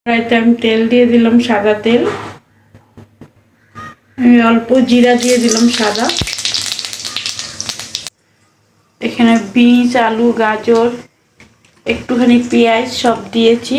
কড়াইতে আমি তেল দিয়ে দিলাম, সাদা তেল। আমি অল্প জিরা দিয়ে দিলাম সাদা। এখানে বিনস, আলু, গাজর, একটুখানি পেঁয়াজ সব দিয়েছি।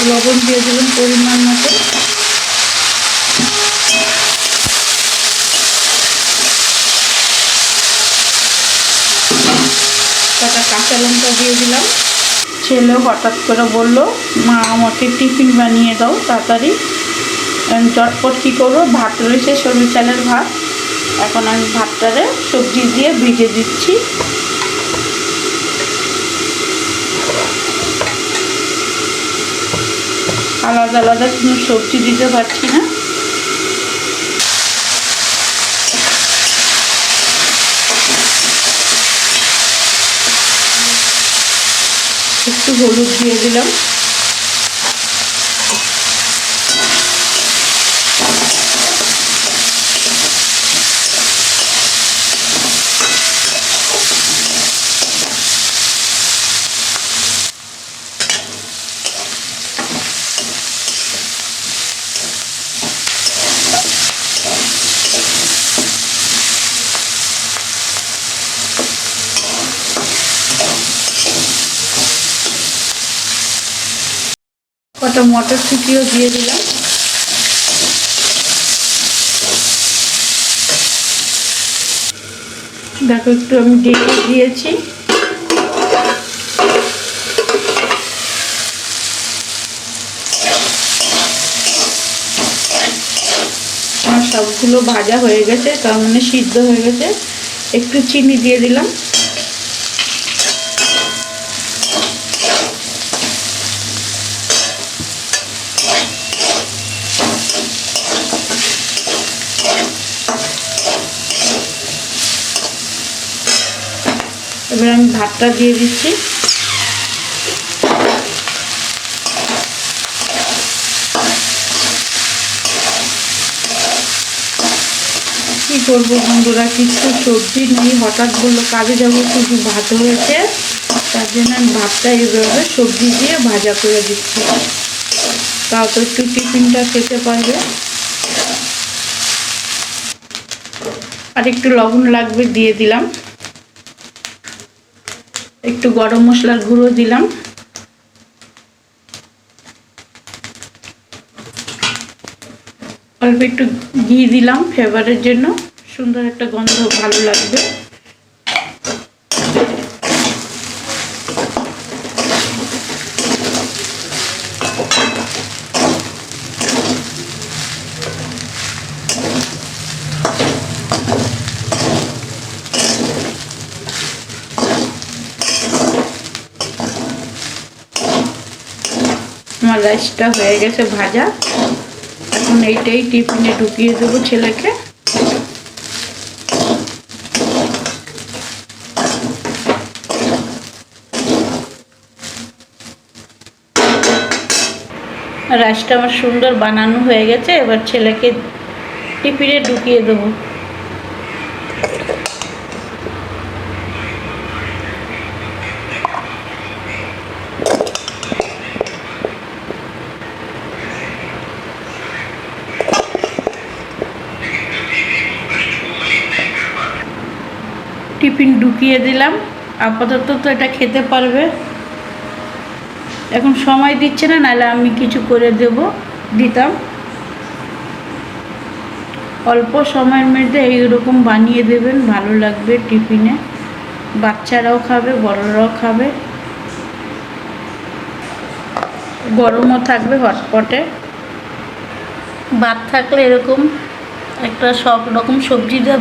লবণ দিয়ে দিলাম পরিমাণ মতো। কটা কাঁচা লঙ্কা দিয়ে দিলাম। ছেলে হঠাৎ করে বলল, মা আমাকে টিফিন বানিয়ে দাও তাড়াতাড়ি। চটপট কী করবো, ভাত রয়েছে, সরু চালের ভাত। এখন আমি ভাতটারে সবজি দিয়ে ভিজে দিচ্ছি। আলাদা আলাদা কোনো সবজি দিতে পারছি না। একটু হলুদ দিয়ে দিলাম। কটা মটরশুঁটিও দিয়ে দিলাম। দেখো একটু আমি ডেকে দিয়েছি। আমার সবগুলো ভাজা হয়ে গেছে, তার মানে সিদ্ধ হয়ে গেছে। একটু চিনি দিয়ে দিলাম। এবার আমি ভাতটা দিয়ে দিচ্ছি। কী করবো বন্ধুরা, কিছু সবজি নেই, হঠাৎ বললো কাজে যাবো, শুধু ভাত হয়েছে, তার জন্য আমি ভাতটা এইভাবে সবজি দিয়ে ভাজা করে দিচ্ছি। তাও তো একটু টিফিনটা খেতে পারবে। আর একটু লবণ লাগবে, দিয়ে দিলাম। একটু গরম মশলার গুঁড়ো দিলাম। অল্প একটু ঘি দিলাম ফ্লেভারের জন্য, সুন্দর একটা গন্ধ, ভালো লাগবে। আমার রাইসটা হয়ে গেছে ভাজা। এখন এইটাই টিফিনে ঢুকিয়ে দেবো ছেলেকে। রাইসটা আমার সুন্দর বানানো হয়ে গেছে। এবার ছেলেকে টিফিনে ঢুকিয়ে দেবো। টিফিন ঢুকিয়ে দিলাম। আপাতত তো এটা খেতে পারবে, এখন সময় দিচ্ছে না, নাহলে আমি কিছু করে দিতাম। অল্প সময়ের মধ্যে এইরকম বানিয়ে দেবেন, ভালো লাগবে টিফিনে। বাচ্চারাও খাবে, বড়রাও খাবে, গরমও থাকবে হটপটে। ভাত থাকলে এরকম একটা সব রকম সবজি দিয়ে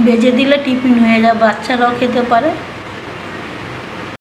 ভেজে দিলে টিফিন হয়ে যায়, বাচ্চারাও খেতে পারে।